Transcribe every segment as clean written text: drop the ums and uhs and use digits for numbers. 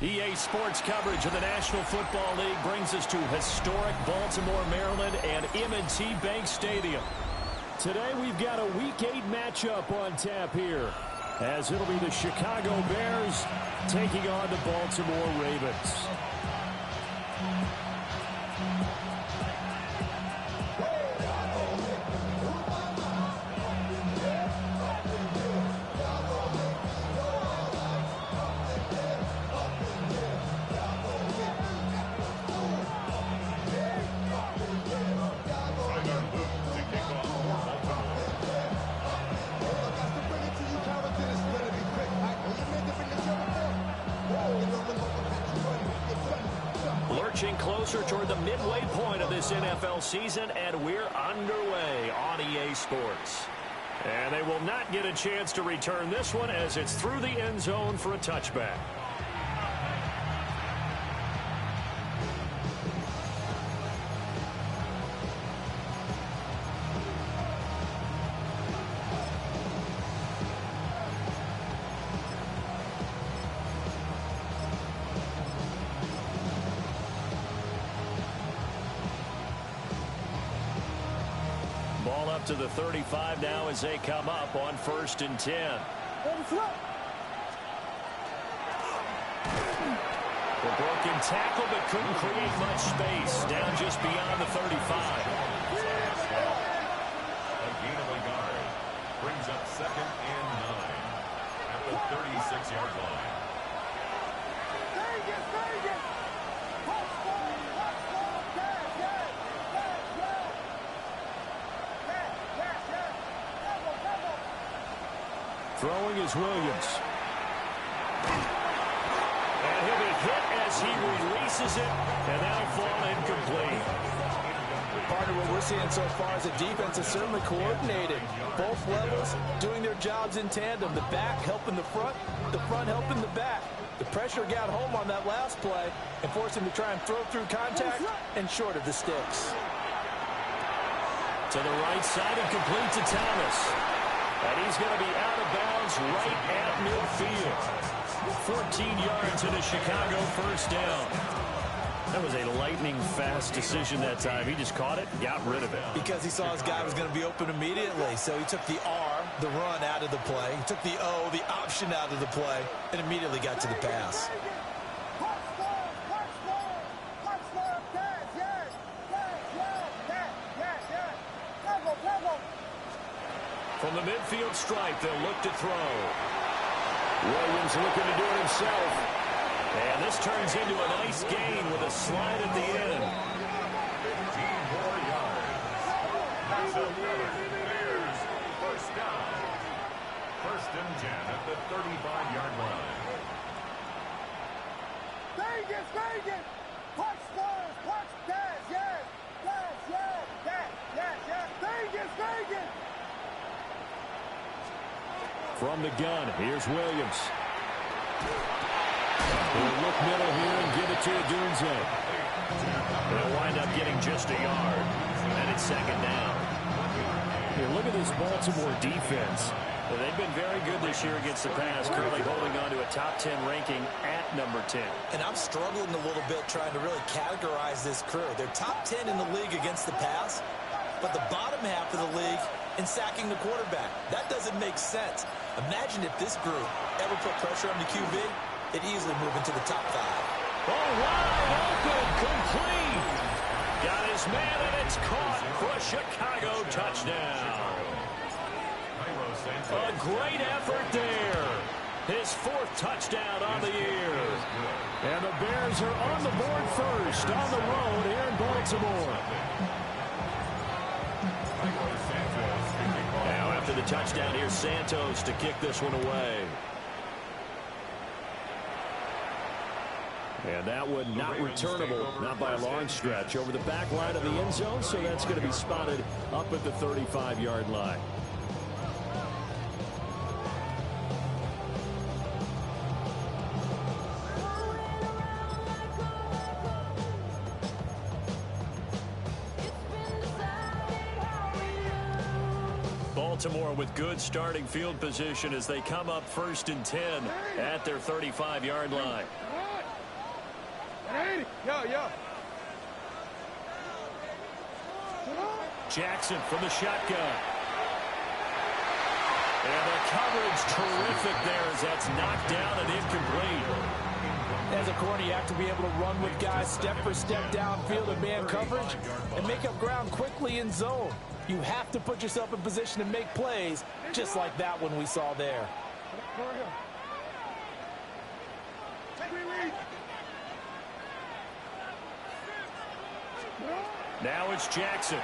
EA Sports coverage of the National Football League brings us to historic Baltimore, Maryland, and M&T Bank Stadium. Today we've got a Week 8 matchup on tap here, as it'll be the Chicago Bears taking on the Baltimore Ravens. Lurching closer toward the midway point of this NFL season, and we're underway on EA Sports. And they will not get a chance to return this one as it's through the end zone for a touchback. Ball up to the 35 now as they come up on 1st and 10. The broken tackle, but couldn't create much space. Down just beyond the 35. A gain of a yard brings up 2nd and 9 at the 36-yard line. Throwing is Williams. And he'll be hit as he releases it, and that'll fall incomplete. Part of what we're seeing so far is the defense is certainly coordinated. Both levels doing their jobs in tandem. The back helping the front helping the back. The pressure got home on that last play and forced him to try and throw through contact and short of the sticks. To the right side and complete to Thomas. And he's going to be out of bounds right at midfield. 14 yards in a Chicago first down. That was a lightning-fast decision that time. He just caught it, got rid of it. Because he saw his guy was going to be open immediately. So he took the R, the run, out of the play. He took the O, the option, out of the play, and immediately got to the pass. From the midfield stripe, they'll look to throw. Williams looking to do it himself. And this turns into a nice gain with a slide at the end. 15 more yards. That's another Bears first down. 1st and 10 at the 35-yard line. Vegas, Vegas! Punch stars, punch dash, yes! Dash, yes, dash, yes, yes! Vegas, Vegas! From the gun, here's Williams. He'll look middle here and give it to Odunze. They'll wind up getting just a yard. And it's 2nd down. Here, look at this Baltimore defense. They've been very good this year against the pass, currently holding on to a top 10 ranking at number 10. And I'm struggling a little bit trying to really categorize this crew. They're top 10 in the league against the pass, but the bottom half of the league in sacking the quarterback. That doesn't make sense. Imagine if this group ever put pressure on the QB, they'd easily move into the top 5. Oh, wide open, complete. Got his man, and it's caught for a Chicago touchdown. A great effort there. His 4th touchdown on the year. And the Bears are on the board first on the road here in Baltimore. Now after the touchdown, here's Santos to kick this one away. And that one not returnable, not by a long stretch, over the back line of the end zone, so that's going to be spotted up at the 35-yard line. Baltimore with good starting field position as they come up 1st and 10 at their 35-yard line. Yo. Jackson from the shotgun. And the coverage terrific there as that's knocked down and incomplete. As a corner, you have to be able to run with guys step for step downfield in man coverage and make up ground quickly in zone. You have to put yourself in position to make plays, just like that one we saw there. Now it's Jackson.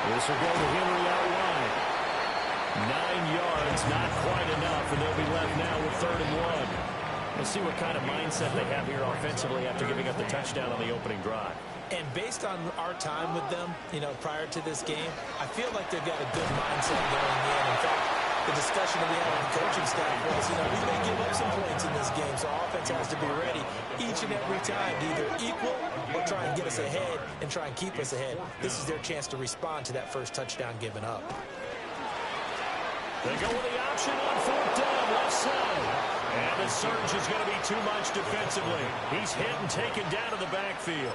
This will go to Henry out wide. 9 yards, not quite enough, and they'll be left now with 3rd and 1. We'll see what kind of mindset they have here offensively after giving up the touchdown on the opening drive. And based on our time with them, prior to this game, I feel like they've got a good mindset going in. In fact, the discussion that we had with the coaching staff was, we may give up some points in this game, so offense has to be ready each and every time to either equal or try and get us ahead and try and keep us ahead. This is their chance to respond to that first touchdown given up. They go with the option on 4th down, left side. And the surge is going to be too much defensively. He's hit and taken down to the backfield.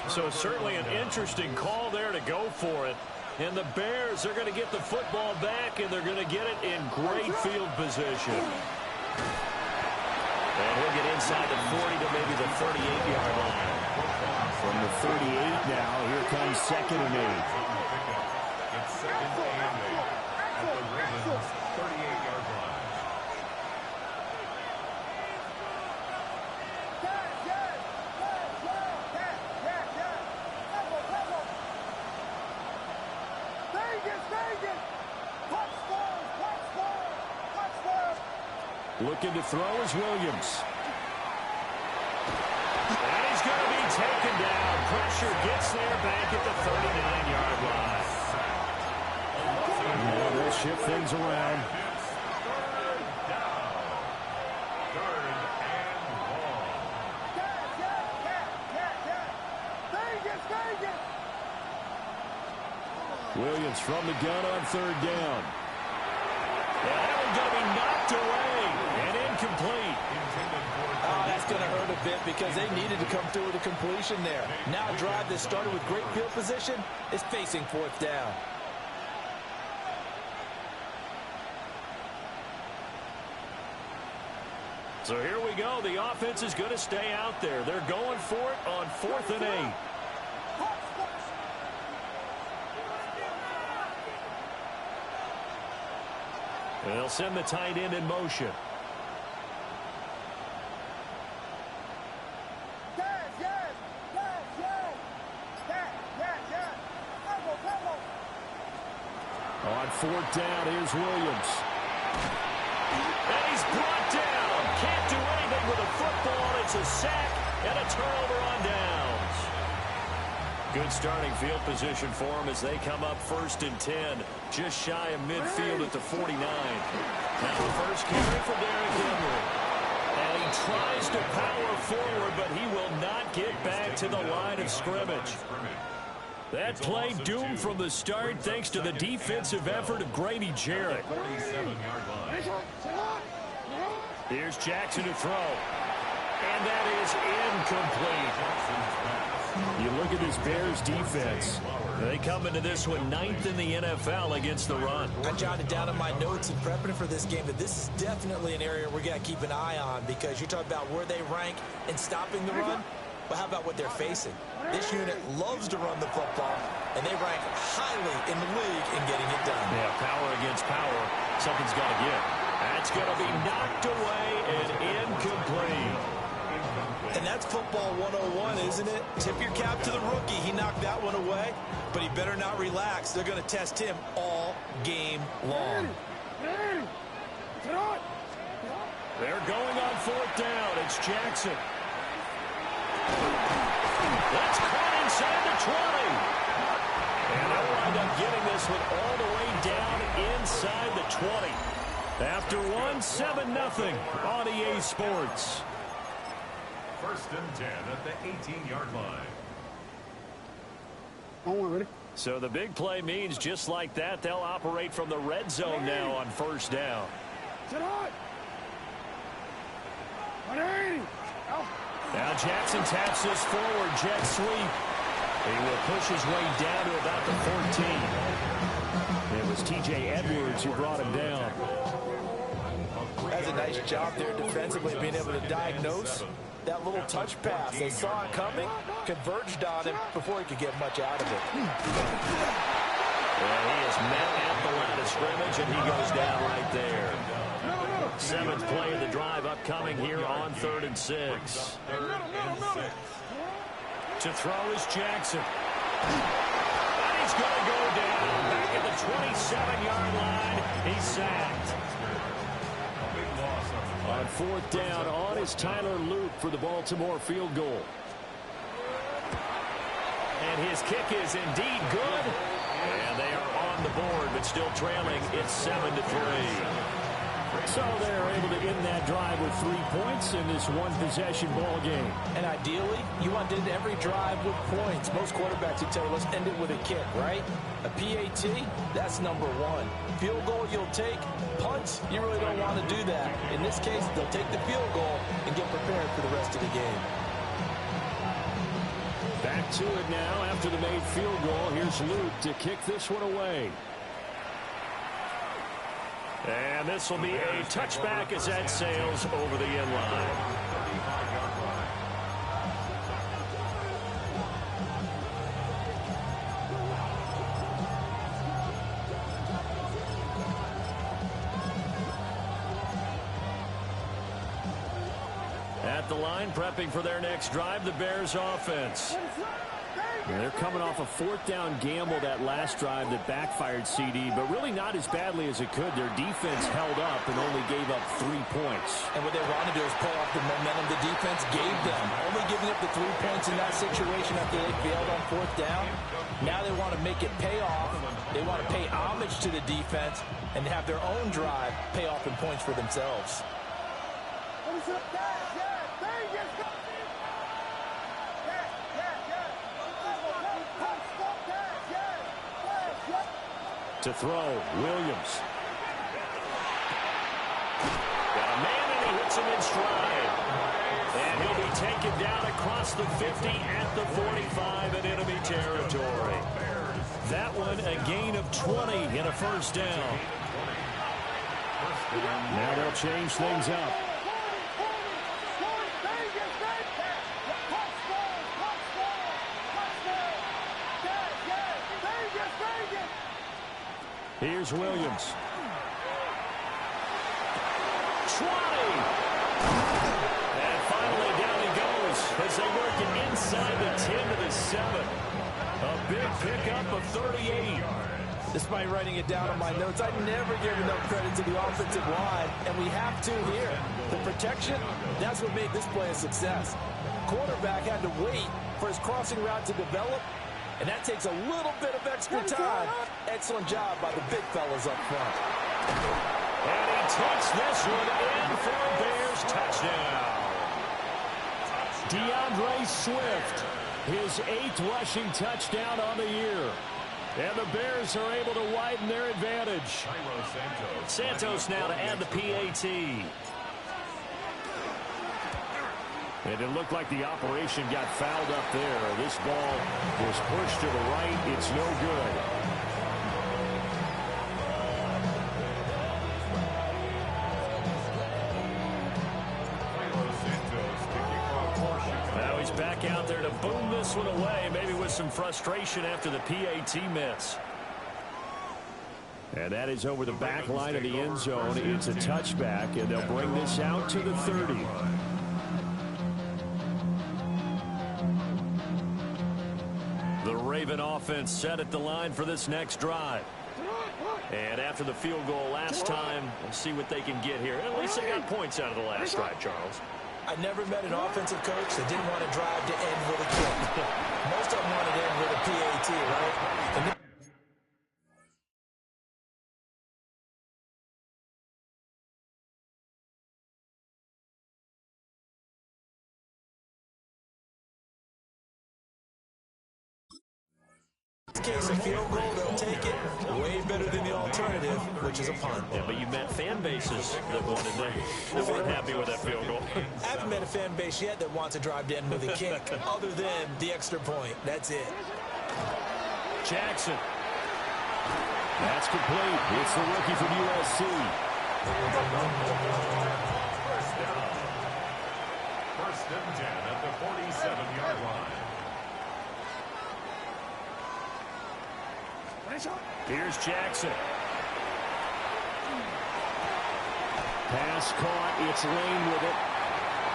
So certainly an interesting call there to go for it. And the Bears are going to get the football back, and they're going to get it in great field position. And he'll get inside the 40 to maybe the 38-yard line. From the 38 now, here comes 2nd and 8. It's 2nd and 8 at the Ravens' 38-yard line. Looking to throw is Williams. And he's going to be taken down. Pressure gets there back at the 39-yard line. Yeah, they'll shift things around. Williams from the gun on 3rd down. And that one's going to be knocked away and incomplete. Oh, that's going to hurt a bit because they needed to come through with a completion there. Now a drive that started with great field position is facing 4th down. So here we go. The offense is going to stay out there. They're going for it on 4th and 8. They'll send the tight end in motion. On 4th down, here's Williams. And he's brought down. Can't do anything with a football. It's a sack and a turnover on downs. Good starting field position for them as they come up 1st and 10. Just shy of midfield at the 49. Now the first carry for Derrick Henry. And he tries to power forward, but he will not get back to the line of scrimmage. That play doomed from the start thanks to the defensive effort of Grady Jarrett. Here's Jackson to throw. And that is incomplete. You look at this Bears defense. They come into this one 9th in the NFL against the run. I jotted down in my notes in prepping for this game that this is definitely an area we're going to keep an eye on because you're talking about where they rank in stopping the run. But how about what they're facing? This unit loves to run the football, and they rank highly in the league in getting it done. Yeah, power against power. Something's got to give. That's going to be knocked away and incomplete. And that's football 101, isn't it? Tip your cap to the rookie. He knocked that one away, but he better not relax. They're going to test him all game long. They're going on 4th down. It's Jackson. That's caught inside the 20. And they'll wind up getting this one all the way down inside the 20. After 7-0 on EA Sports. 1st and 10 at the 18-yard line. Ready? So the big play means just like that, they'll operate from the red zone now on 1st down. Sit on. 180. Now Jackson taps this forward, jet sweep. He will push his way down to about the 14. It was T.J. Edwards who brought him down. That's a nice job there defensively, being able to diagnose that little touch pass. They saw it coming, converged on him before he could get much out of it. And he is met at the line of scrimmage, and he goes down right there. Seventh play of the drive upcoming here on 3rd and 6. To throw is Jackson. And he's going to go down back at the 27-yard line. He's sacked. On 4th down, on is Tyler Luke for the Baltimore field goal. And his kick is indeed good. And they are on the board, but still trailing. It's 7-3. So they're able to end that drive with 3 points in this one-possession ball game. And ideally, you want to end every drive with points. Most quarterbacks would tell you, let's end it with a kick, right? A PAT, that's number 1. Field goal you'll take. Punts, you really don't want to do that. In this case, they'll take the field goal and get prepared for the rest of the game. Back to it now after the made field goal. Here's Luke to kick this one away. And this will be a touchback as that sails over the end line. At the line, prepping for their next drive, the Bears offense. And they're coming off a 4th down gamble that last drive that backfired CD, but really not as badly as it could. Their defense held up and only gave up 3 points. And what they want to do is pull off the momentum the defense gave them. Only giving up the 3 points in that situation after they failed on 4th down. Now they want to make it pay off. They want to pay homage to the defense and have their own drive pay off in points for themselves. To throw, Williams. Got a man and he hits him in stride. And he'll be taken down across the 50 at the 45 in enemy territory. That one a gain of 20 in a 1st down. Now they'll change things up. Here's Williams. 20. And finally down he goes as they work it inside the 10 to the 7. A big pickup of 38. Despite writing it down on my notes, I never give enough credit to the offensive line, and we have to here. The protection, that's what made this play a success. Quarterback had to wait for his crossing route to develop, and that takes a little bit of extra time. Excellent job by the big fellas up front. And he takes this one in for a Bears touchdown. DeAndre Swift, his 8th rushing touchdown on the year. And the Bears are able to widen their advantage. Santos now to add the PAT. And it looked like the operation got fouled up there. This ball was pushed to the right. It's no good. Now he's back out there to boom this one away, maybe with some frustration after the PAT miss. And that is over the back line of the end zone. It's a touchback, and they'll bring this out to the 30. The Raven offense set at the line for this next drive. And after the field goal last time, we'll see what they can get here. At least they got points out of the last drive, Charles. I never met an offensive coach that didn't want to drive to end with a kick. Most of them wanted to end with a PAT, right? And case, a field goal, they'll take it. Way better than the alternative, which is a punt. Yeah, but you met fan bases that wanted that weren't happy with that field goal. I haven't met a fan base yet that wants to drive to end with a kick, other than the extra point. That's it. Jackson. That's complete. It's the rookie from USC. First down. First and 10 at the 47-yard line. Here's Jackson. Pass caught. It's Lane with it.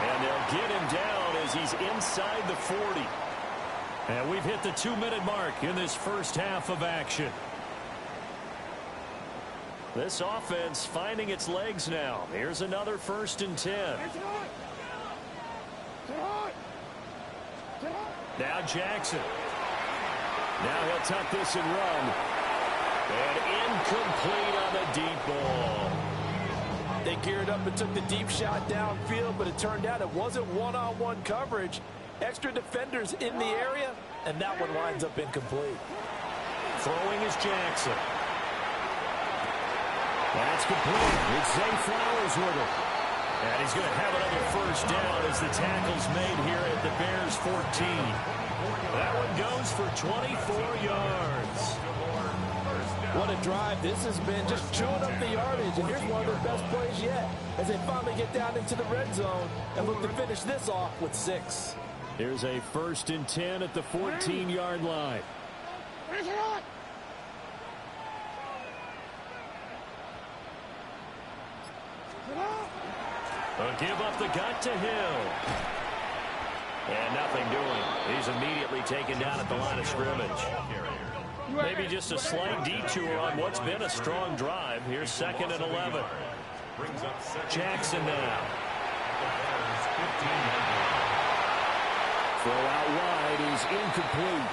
And they'll get him down as he's inside the 40. And we've hit the 2-minute mark in this first half of action. This offense finding its legs now. Here's another 1st and 10. Now Jackson. Now he'll tuck this and run. And incomplete on the deep ball. They geared up and took the deep shot downfield, but it turned out it wasn't one-on-one coverage. Extra defenders in the area, and that one winds up incomplete. Throwing is Jackson. That's complete. It's Zay Flowers with it. And he's going to have another first down as the tackle's made here at the Bears 14. That one goes for 24 yards. What a drive this has been, just chewing up the yardage. And here's one of their best plays yet as they finally get down into the red zone and look to finish this off with 6. Here's a 1st and 10 at the 14-yard line. A give up the gut to Hill. And nothing doing. He's immediately taken down at the line of scrimmage. Maybe just a slight detour on what's been a strong drive. Here's 2nd and 11. Jackson now. Throw out wide is incomplete.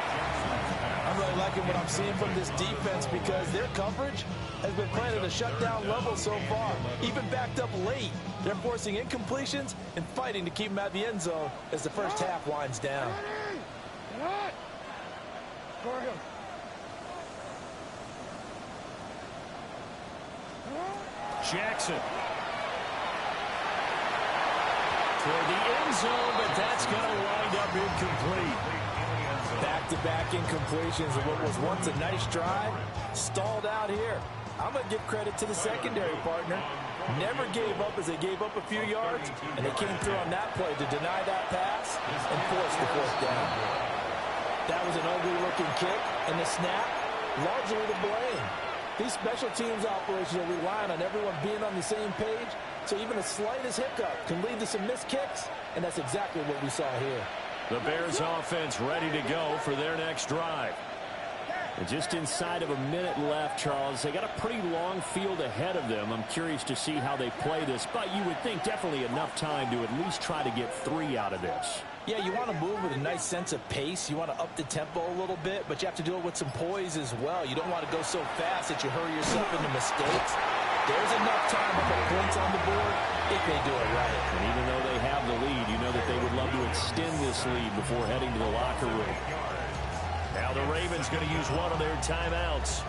I'm really liking what I'm seeing from this defense because their coverage has been playing at a shutdown level so far. Even backed up late, they're forcing incompletions and fighting to keep them at the end zone as the first half winds down. Jackson. Toward the end zone, but that's going to wind up incomplete. Back-to-back incompletions of what was once a nice drive, stalled out here. I'm going to give credit to the secondary partner. Never gave up as they gave up a few yards, and they came through on that play to deny that pass and force the 4th down. That was an ugly-looking kick, and the snap, largely to blame. These special teams operations are relying on everyone being on the same page, so even the slightest hiccup can lead to some missed kicks, and that's exactly what we saw here. The Bears offense ready to go for their next drive. And just inside of a minute left, Charles. They got a pretty long field ahead of them. I'm curious to see how they play this, but you would think definitely enough time to at least try to get 3 out of this. Yeah, you want to move with a nice sense of pace. You want to up the tempo a little bit, but you have to do it with some poise as well. You don't want to go so fast that you hurry yourself into mistakes. There's enough time to put points on the board if they do it right. And even though they have the lead, you know that they would love to extend this lead before heading to the locker room. Now the Ravens going to use one of their timeouts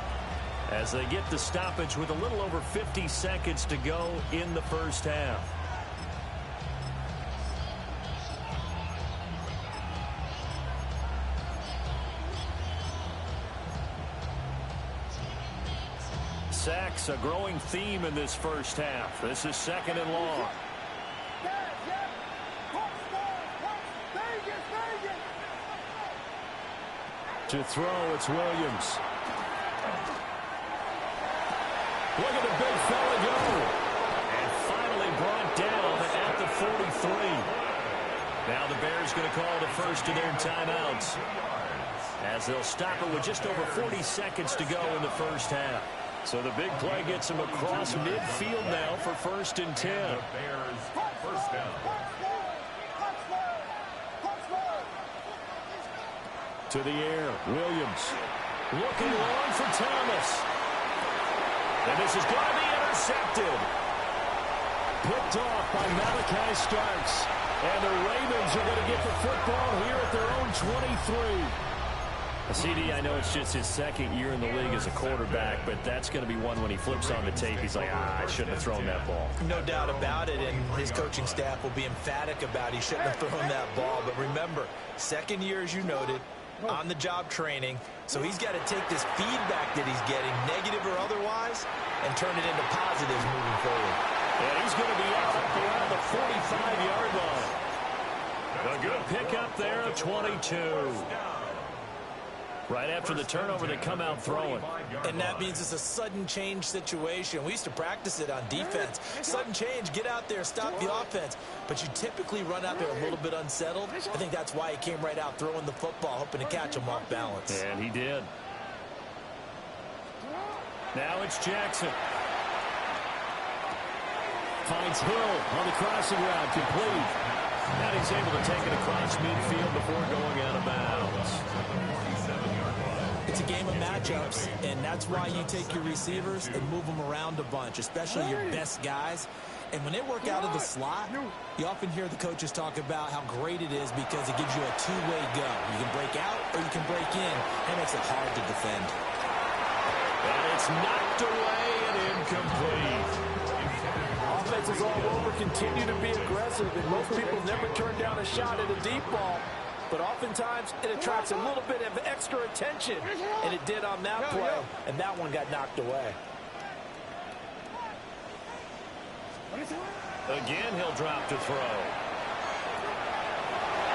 as they get the stoppage with a little over 50 seconds to go in the first half. Sacks, a growing theme in this first half. This is 2nd and long. To throw, it's Williams. Look at the big fella go. And finally brought down at the 43. Now the Bears going to call the first of their timeouts, as they'll stop it with just over 40 seconds to go in the first half. So the big play gets him across midfield now for 1st and 10. The Bears first down. To the air, Williams. Looking long for Thomas. And this is going to be intercepted. Picked off by Malachi Starks. And the Ravens are going to get the football here at their own 23. CD, I know it's just his second year in the league as a quarterback, but that's going to be one when he flips on the tape, he's like, I shouldn't have thrown that ball. No doubt about it, and his coaching staff will be emphatic about he shouldn't have thrown that ball. But remember, second year, as you noted, on-the-job training, so he's got to take this feedback that he's getting, negative or otherwise, and turn it into positives moving forward. And he's going to be out around the 45-yard line. A good pickup there, 22. Right after the turnover, they come out throwing. And that means it's a sudden change situation. We used to practice it on defense. Sudden change, get out there, stop the offense. But you typically run out there a little bit unsettled. I think that's why he came right out throwing the football, hoping to catch him off balance. And he did. Now it's Jackson. Finds Hill on the crossing route, complete. And he's able to take it across midfield before going out of bounds. It's a game of matchups, and that's why you take your receivers and move them around a bunch, especially your best guys. And when they work out of the slot, you often hear the coaches talk about how great it is because it gives you a two-way go. You can break out or you can break in. That makes it hard to defend. And it's knocked away and incomplete. Offenses all over continue to be aggressive, and most people never turn down a shot at a deep ball. But oftentimes, it attracts a little bit of extra attention. And it did on that play. And that one got knocked away. Again, he'll drop to throw.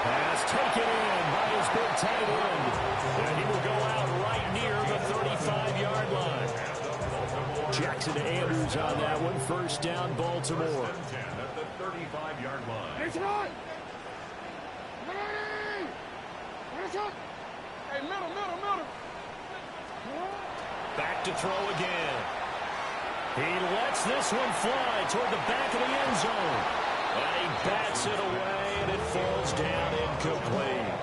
Pass taken in by his big tight end. And he will go out right near the 35-yard line. Jackson to Andrews on that one. First down, Baltimore. At the 35-yard line. It's right. Hey, middle. Back to throw again. He lets this one fly toward the back of the end zone. And he bats it away, and it falls down incomplete.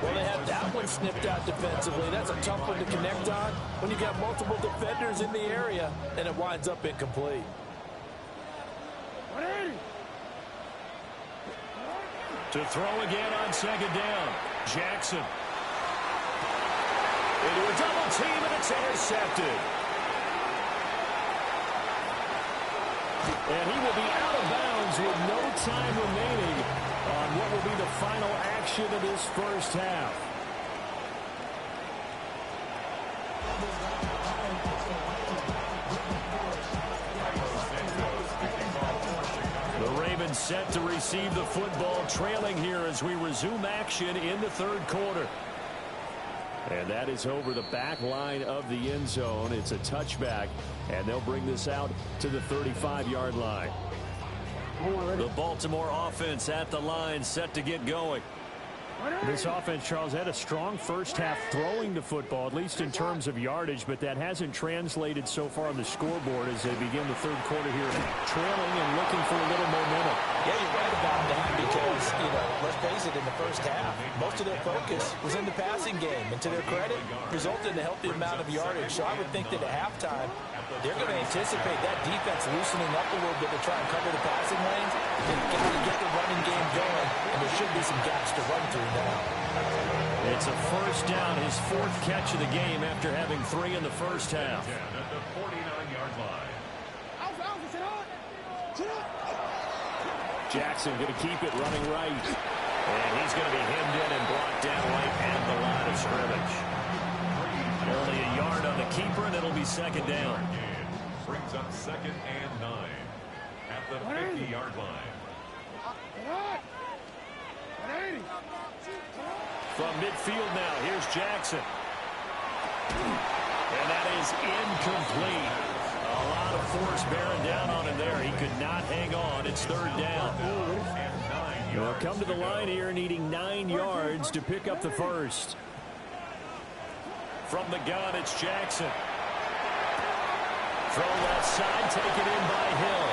Well, they had that one snipped out defensively. That's a tough one to connect on when you got multiple defenders in the area, and it winds up incomplete. To throw again on second down. Jackson. Into a double team, and it's intercepted. And he will be out of bounds with no time remaining on what will be the final action of this first half. The Ravens set to receive the football, trailing here as we resume action in the third quarter. And that is over the back line of the end zone. It's a touchback, and they'll bring this out to the 35-yard line. The Baltimore offense at the line, set to get going. This offense, Charles, had a strong first half throwing the football, at least in terms of yardage, but that hasn't translated so far on the scoreboard as they begin the third quarter here, trailing and looking for a little momentum. Yeah, you're right about that because, let's face it, in the first half, most of their focus was in the passing game. And to their credit, resulted in a healthy amount of yardage. So I would think that at halftime, they're going to anticipate that defense loosening up a little bit to try and cover the passing lanes. They've got to get the running game going, and there should be some gaps to run through now. It's a first down, his fourth catch of the game after having 3 in the first half. At the 49-yard line. Jackson going to keep it running right. And he's going to be hemmed in and blocked down right at the line of scrimmage. Only a yard on the keeper, and it'll be second down. Brings up 2nd and 9 at the 50-yard line. From midfield now, here's Jackson. And that is incomplete. A lot of force bearing down on him there. He could not hang on. It's third down. They'll come to the line here needing 9 yards to pick up the first. From the gun, it's Jackson. Throw left side, taken in by Hill.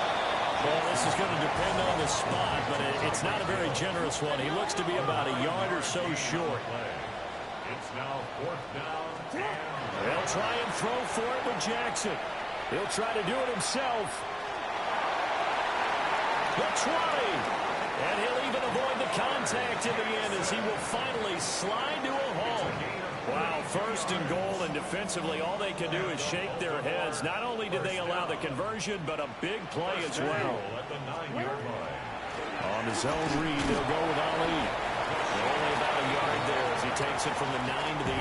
Well, this is going to depend on the spot, but it's not a very generous one. He looks to be about a yard or so short. It's now 4th down. They'll try and throw for it with Jackson. He'll try to do it himself. The try. And he'll even avoid the contact in the end as he will finally slide to a halt. Wow, first and goal, and defensively all they can do is shake their heads. Not only did they allow the conversion, but a big play as well. At the 9-yard line. On the zone read, they'll go with Ali. Only about a yard there as he takes it from the 9 to the 8.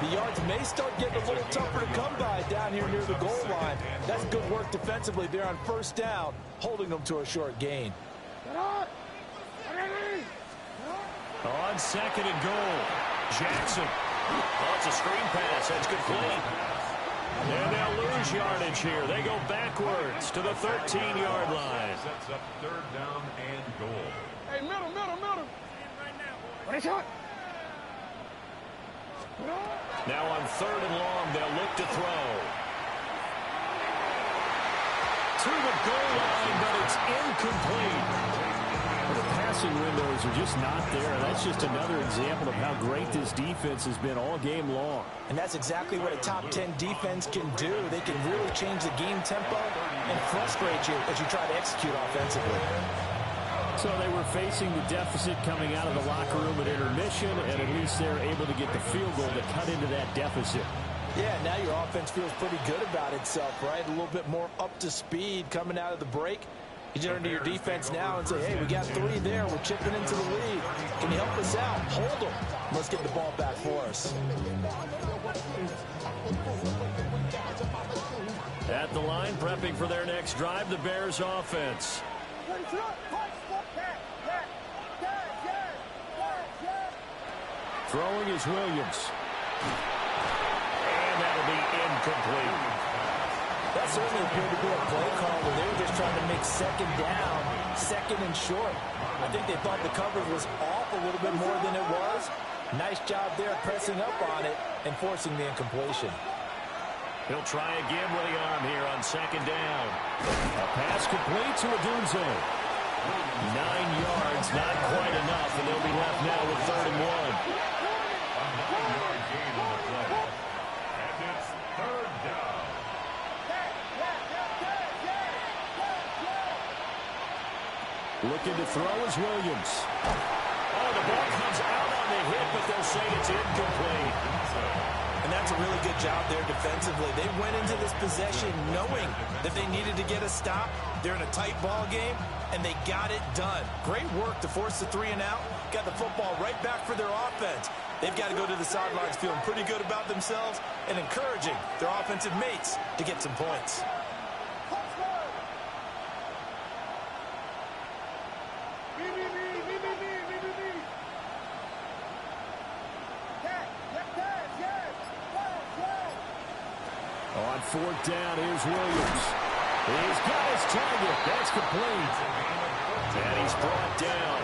The yards may start getting a little tougher to come by down here near the goal line. That's good work defensively there on first down, holding them to a short gain. On second and goal, Jackson. Oh, it's a screen pass. That's complete. And they'll lose yardage here. They go backwards to the 13-yard line. Sets up third down and goal. Hey, middle. What is it? Now on third and long, they'll look to throw. To the goal line, but it's incomplete. The passing windows are just not there. That's just another example of how great this defense has been all game long. And that's exactly what a top 10 defense can do. They can really change the game tempo and frustrate you as you try to execute offensively. So they were facing the deficit coming out of the locker room at intermission, and at least they're able to get the field goal to cut into that deficit. Yeah, now your offense feels pretty good about itself, right? A little bit more up to speed coming out of the break. You turn to your defense now and say, hey, we got 3 there. We're chipping into the lead. Can you help us out? Hold them. Let's get the ball back for us. At the line, prepping for their next drive, the Bears offense. Throwing is Williams. And that'll be incomplete. That certainly appeared to be a play call where they were just trying to make second down, second and short. I think they thought the coverage was off a little bit more than it was. Nice job there pressing up on it and forcing the incompletion. He'll try again with the arm here on second down. A pass complete to Odunze. 9 yards, not quite enough, and they'll be left now with 3rd and 1. A 9-yard gain on the play. And it's third down. Looking to throw is Williams. Oh, the ball comes out on the hit, but they'll say it's incomplete. And that's a really good job there defensively. They went into this possession knowing that they needed to get a stop. They're in a tight ball game, and they got it done. Great work to force the 3 and out. Got the football right back for their offense. They've got to go to the sidelines feeling pretty good about themselves and encouraging their offensive mates to get some points. On 4th down, here's Williams. He's got his target. That's complete. And he's brought down.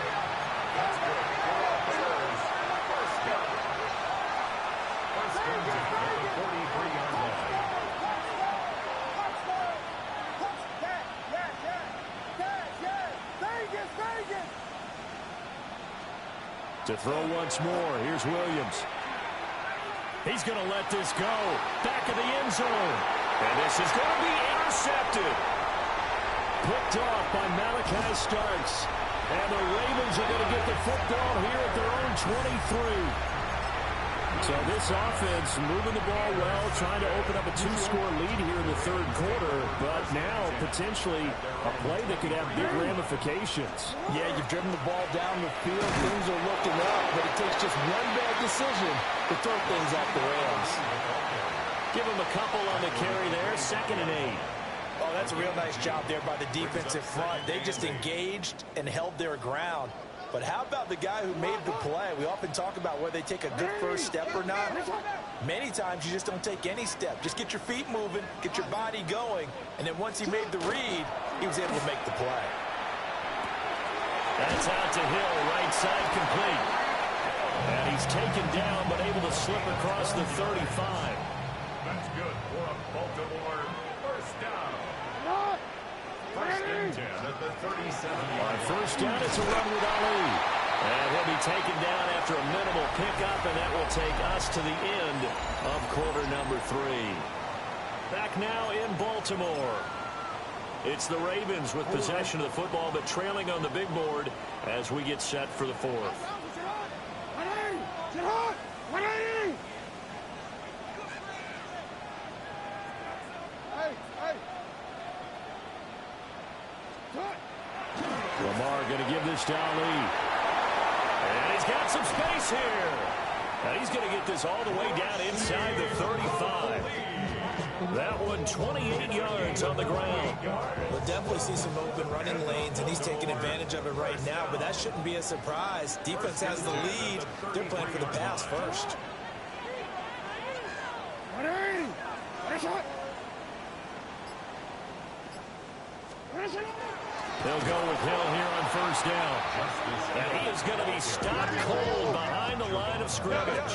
To throw once more, here's Williams. He's going to let this go. Back of the end zone. And this is going to be intercepted. Picked off by Malachi Starks. And the Ravens are going to get the football here at their own 23. So this offense moving the ball well, trying to open up a 2-score lead here in the 3rd quarter. But now potentially a play that could have big ramifications. Yeah, you've driven the ball down the field. Things are looking up, but it takes just one bad decision to throw things off the rails. Give him a couple on the carry there. 2nd and 8. Oh, that's a real nice job there by the defensive front. They just engaged and held their ground. But how about the guy who made the play? We often talk about whether they take a good first step or not. Many times you just don't take any step. Just get your feet moving, get your body going, and then once he made the read, he was able to make the play. That's out to Hill, right side complete. And he's taken down, but able to slip across the 35. That's good for a Baltimore first down. First and 10 at the 37. On first down, it's a run with Ali. And he'll be taken down after a minimal pickup, and that will take us to the end of quarter number 3. Back now in Baltimore. It's the Ravens with possession of the football, but trailing on the big board as we get set for the 4th. Lamar going to give this to Ali. And he's got some space here. And he's going to get this all the way down inside the 35. That one 28 yards on the ground. We'll definitely see some open running lanes, and he's taking advantage of it right now, but that shouldn't be a surprise. Defense has the lead. They're playing for the pass first. They'll go with Hill here on first down. And he is going to be stopped cold behind the line of scrimmage.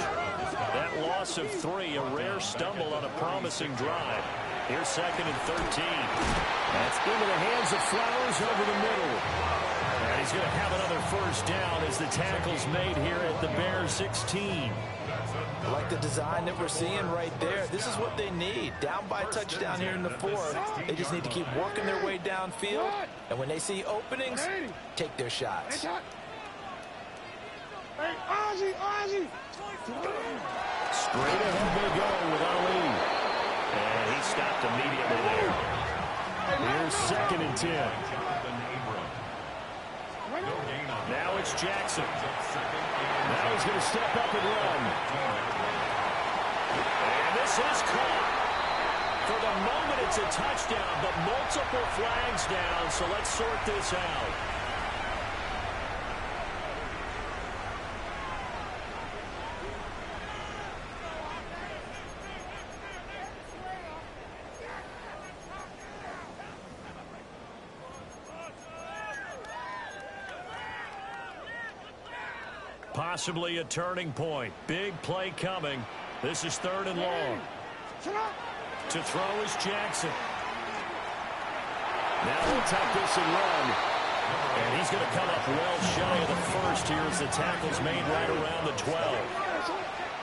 That loss of 3, a rare stumble on a promising drive. Here's 2nd and 13. That's into the hands of Flowers over the middle. And he's going to have another first down as the tackle's made here at the Bears 16. I like the design that we're seeing right there. This is what they need. Down by a touchdown here in the 4th. They just need to keep working their way downfield. And when they see openings, take their shots. Hey, Ozzie, Ozzie! Straight ahead they go with Ali. And he stopped immediately there. Here's 2nd and 10. Now it's Jackson. Now he's going to step up and run. And this is caught. For the moment, it's a touchdown, but multiple flags down, so let's sort this out. Possibly a turning point. Big play coming. This is 3rd and long. To throw is Jackson. Now he'll tuck this and run. And he's going to come up well shy of the first here as the tackle's made right around the 12.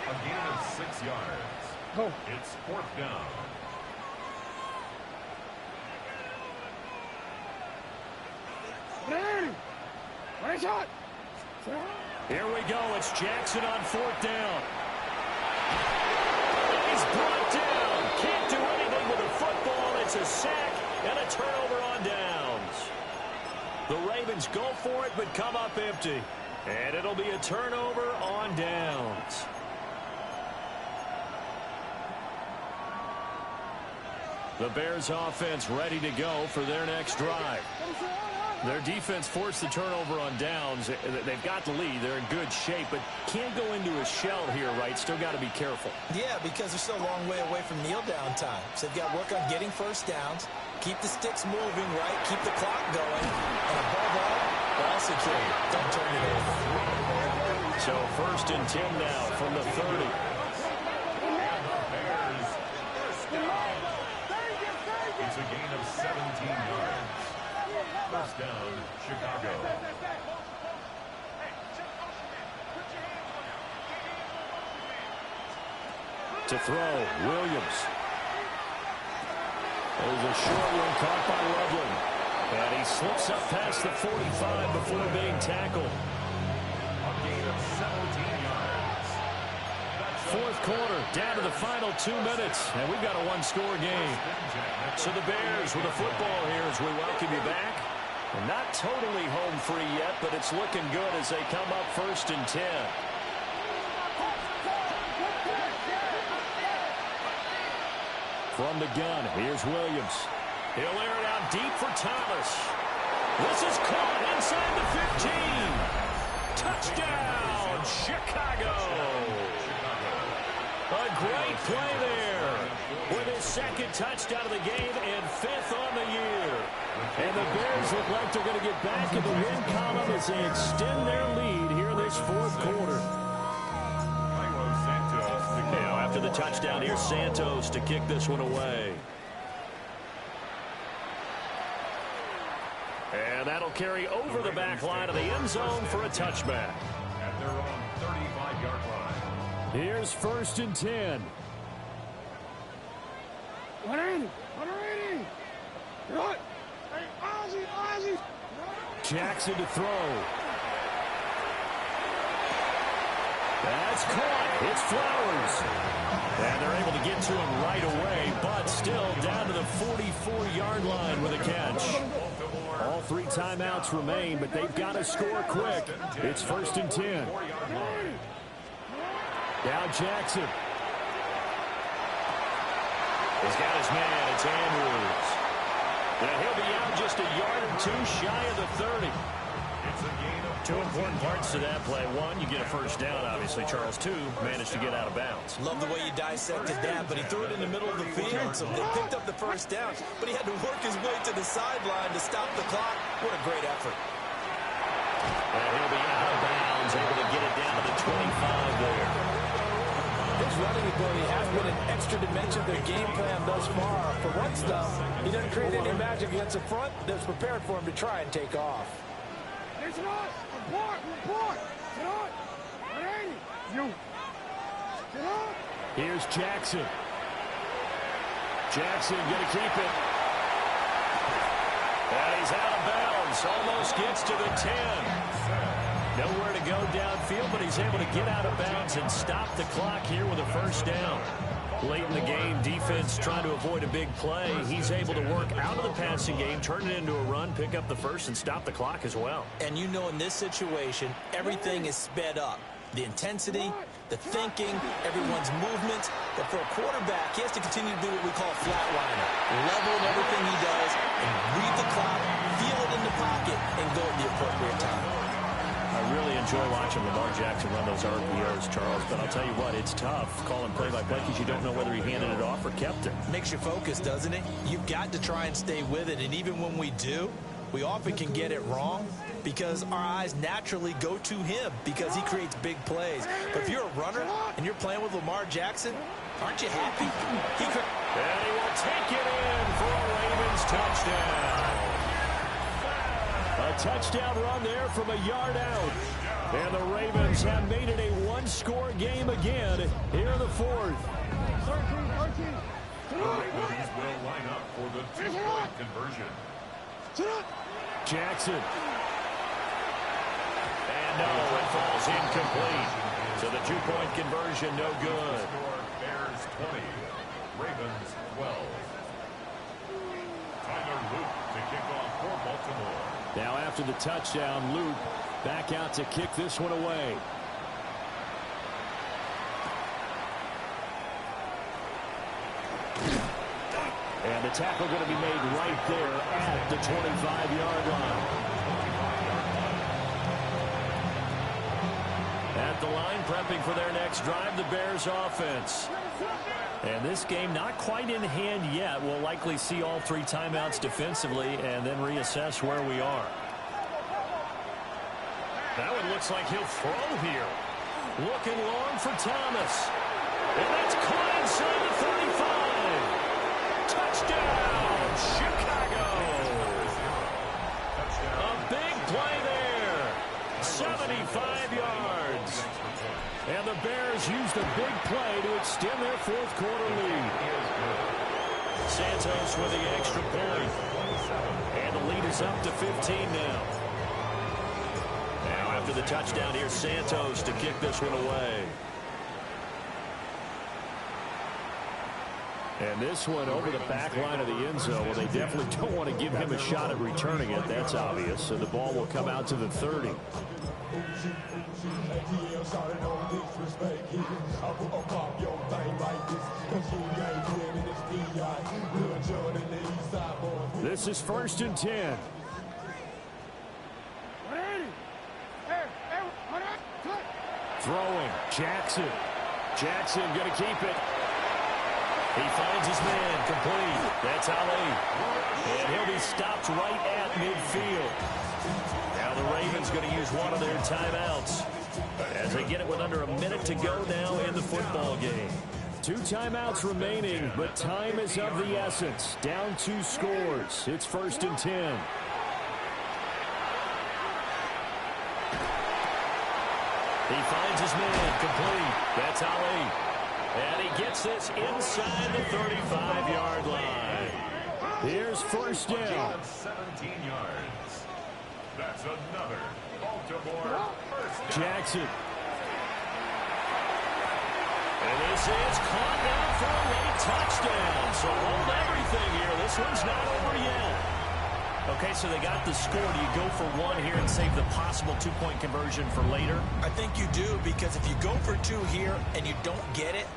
A gain of 6 yards. It's 4th down. Here we go. It's Jackson on 4th down. He's brought down. Can't do anything with the football. It's a sack and a turnover on downs. The Ravens go for it but come up empty. And it'll be a turnover on downs. The Bears offense ready to go for their next drive. Their defense forced the turnover on downs. They've got the lead. They're in good shape, but can't go into a shell here, right? Still got to be careful. Yeah, because they're still a long way away from kneel down time. So they've got to work on getting first downs, keep the sticks moving, right? Keep the clock going. And above all, ball security. Don't turn it over. So 1st and 10 now from the 30. It's a gain of 17 yards. First down, Chicago. To throw, Williams. There's a short one caught by Loveland. And he slips up past the 45 before being tackled. A gain of 17 yards. 4th quarter, down to the final 2 minutes. And we've got a 1-score game. So the Bears with the football here as we welcome you back. And not totally home free yet, but it's looking good as they come up 1st and 10. From the gun, here's Williams. He'll air it out deep for Thomas. This is caught inside the 15. Touchdown, Chicago. A great play there with his 2nd touchdown of the game and 5th on the year. And the Bears look like they're going to get back in the win column as they extend their lead here this 4th quarter. After the touchdown, here's Santos to kick this one away. And that'll carry over the back line of the end zone for a touchback. At their own 35-yard line. Here's 1st and 10. 180. Good. Hey, Ozzie, Ozzie. Jackson to throw. That's caught. It's Flowers. And they're able to get to him right away, but still down to the 44-yard line with a catch. All 3 timeouts remain, but they've got to score quick. It's 1st and 10. Now Jackson. He's got his man. It's Andrews. And he'll be out just a yard or 2 shy of the 30. It's a gain of 2 important parts to that play. 1, you get a first down, obviously. Charles, 2, managed to get out of bounds. Love the way you dissected that, but he threw it in the middle of the field, so they picked up the first down, but he had to work his way to the sideline to stop the clock. What a great effort. And he'll be out of bounds, able to get it down to the 25 there. His running ability has been an extra dimension of their game plan thus far. For once, though, he doesn't create any magic against the front that's prepared for him to try and take off. Listen up! Report! Report! Sit on! 180! You! Sit on! Here's Jackson. Jackson going to keep it. And he's out of bounds. Almost gets to the 10. Nowhere to go downfield, but he's able to get out of bounds and stop the clock here with a first down. Late in the game, defense trying to avoid a big play. He's able to work out of the passing game, turn it into a run, pick up the first, and stop the clock as well. And you know in this situation, everything is sped up. The intensity, the thinking, everyone's movement. But for a quarterback, he has to continue to do what we call flatliner. Level in everything he does, and read the clock, feel it in the pocket, and go at the appropriate time. I really enjoy watching Lamar Jackson run those RPOs, Charles, but I'll tell you what, it's tough calling play-by-play because you don't know whether he handed it off or kept it. Makes you focus, doesn't it? You've got to try and stay with it, and even when we do, we often can get it wrong because our eyes naturally go to him because he creates big plays. But if you're a runner and you're playing with Lamar Jackson, aren't you happy? And he will take it in for a Ravens touchdown. A touchdown run there from a yard out. And the Ravens have made it a one-score game again here in the 4th. 13. The Ravens will line up for the 2-point conversion. Jackson. And no, it falls incomplete. So the 2-point conversion, no good. Bears 20, Ravens 12. Tyler Luke to kick off for Baltimore. Now after the touchdown, Luke back out to kick this one away. And the tackle going to be made right there at the 25-yard line. At the line, prepping for their next drive, the Bears offense. And this game not quite in hand yet. We'll likely see all 3 timeouts defensively and then reassess where we are. That one looks like he'll throw here. Looking long for Thomas. And that's caught inside the 35. Touchdown, Chicago. A big play there. 75 yards. And the Bears used a big play to extend their 4th quarter lead. Santos with the extra point. And the lead is up to 15 now. Now after the touchdown, here's Santos to kick this one away. And this one over the back line of the end zone. Well, they definitely don't want to give him a shot at returning it. That's obvious. So the ball will come out to the 30. This is 1st and 10. Throwing, Jackson. Jackson going to keep it. He finds his man, complete. That's Ali. And he'll be stopped right at midfield. Now the Ravens going to use one of their timeouts as they get it with under a minute to go now in the football game. 2 timeouts remaining, but time is of the essence. Down 2 scores. It's 1st and 10. He finds his man, complete. That's Ali. And he gets this inside the 35-yard line. Here's 1st down. 17 yards. That's another Baltimore first down. Jackson. And this is caught now for a late touchdown. So hold everything here. This one's not over yet. Okay, so they got the score. Do you go for one here and save the possible two-point conversion for later? I think you do, because if you go for two here and you don't get it,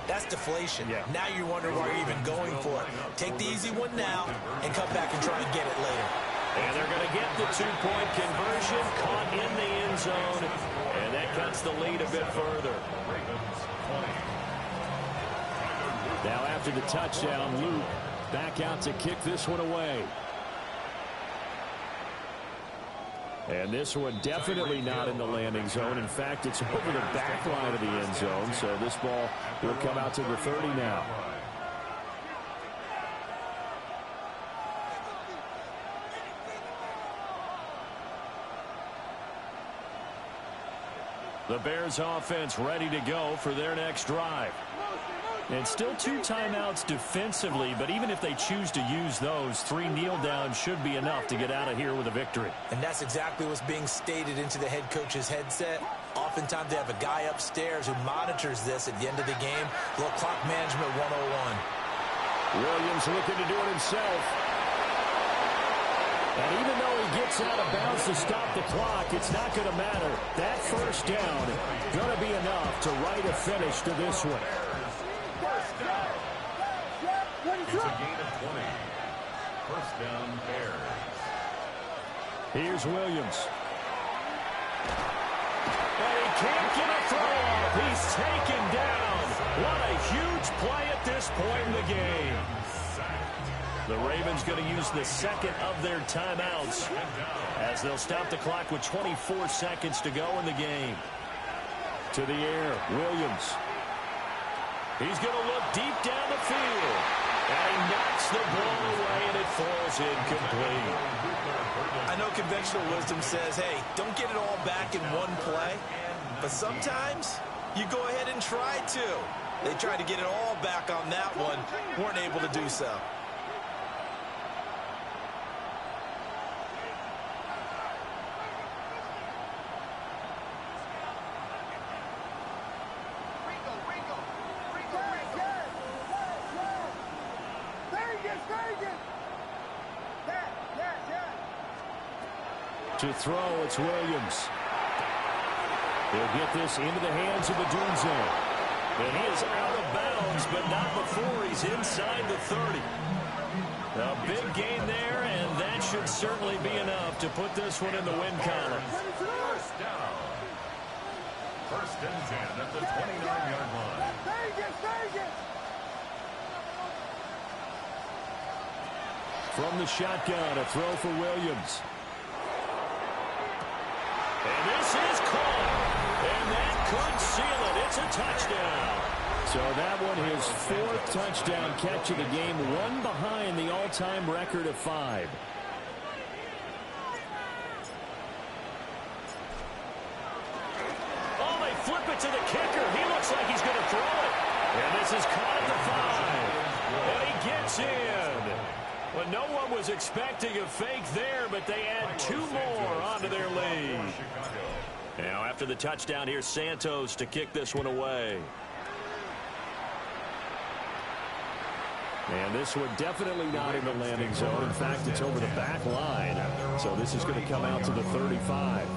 that's deflation. Yeah. Now you wonder why you're even going for it. Take the easy one now and come back and try and get it later. And they're going to get the two-point conversion, caught in the end zone, and that cuts the lead a bit further. Now after the touchdown, Luke back out to kick this one away. And this one definitely not in the landing zone. In fact, it's over the back line of the end zone, so this ball will come out to the 30 now. The Bears offense ready to go for their next drive. And still 2 timeouts defensively, but even if they choose to use those, 3 kneel downs should be enough to get out of here with a victory. And that's exactly what's being stated into the head coach's headset. Oftentimes they have a guy upstairs who monitors this at the end of the game. A little clock management 101. Williams looking to do it himself. And even though he gets out of bounds to stop the clock, it's not going to matter. That first down going to be enough to write a finish to this one. It's a gain of 20. First down, Bears. Here's Williams. And he can't get a throw off. He's taken down. What a huge play at this point in the game. The Ravens going to use the second of their timeouts as they'll stop the clock with 24 seconds to go in the game. To the air, Williams. He's going to look deep down the field. And he knocks the ball away, and it falls incomplete. I know conventional wisdom says, hey, don't get it all back in one play. But sometimes you go ahead and try to. They tried to get it all back on that one. Weren't able to do so. To throw, it's Williams. He'll get this into the hands of Odunze. And he is out of bounds, but not before he's inside the 30. A big gain there, and that should certainly be enough to put this one in the win column. First down. First and 10 at the 29-yard line. From the shotgun, a throw for Williams. And this is caught. And that could seal it. It's a touchdown. So that one, his 4th touchdown catch of the game, one behind the all-time record of 5. Oh, they flip it to the kicker. He looks like he's going to throw it. And this is caught at the 5. And he gets in. Well, no one was expecting a fake there, but they add 2 more onto their lead. Now, after the touchdown, here's Santos to kick this one away. And this one definitely not in the landing zone. In fact, it's over the back line. So this is going to come out to the 35.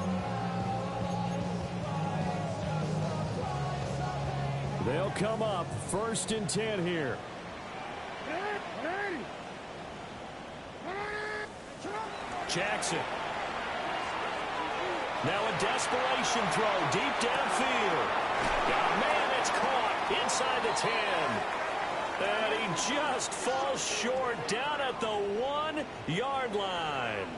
They'll come up 1st and 10 here. Jackson. Now a desperation throw deep downfield. Oh, man, it's caught inside the 10. And he just falls short down at the 1-yard line.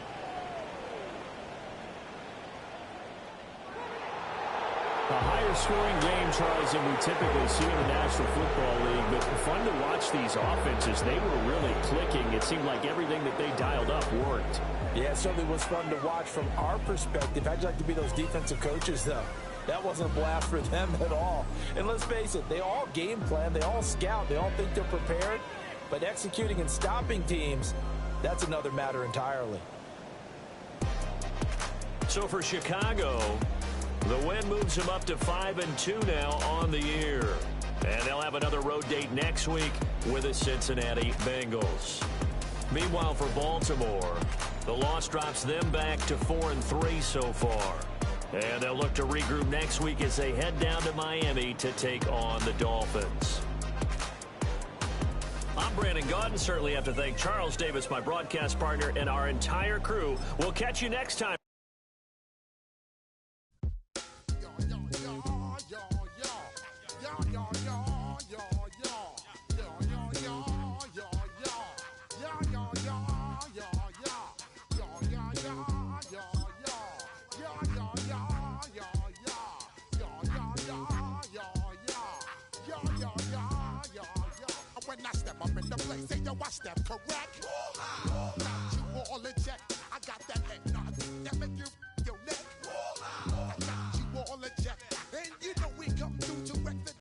A higher scoring game, Charles, than we typically see in the National Football League. But fun to watch these offenses. They were really clicking. It seemed like everything that they dialed up worked. Yeah, it certainly was fun to watch from our perspective. How'd you like to be those defensive coaches, though? That wasn't a blast for them at all. And let's face it, they all game plan, they all scout, they all think they're prepared. But executing and stopping teams, that's another matter entirely. So for Chicago, the win moves them up to 5-2 now on the year. And they'll have another road date next week with the Cincinnati Bengals. Meanwhile, for Baltimore, The loss drops them back to 4-3 so far. And they'll look to regroup next week as they head down to Miami to take on the Dolphins. I'm Brandon Gaudin. Certainly have to thank Charles Davis, my broadcast partner, and our entire crew. We'll catch you next time. When I step up in the place, say yo, I step correct. Got you all in check. I got that head nod.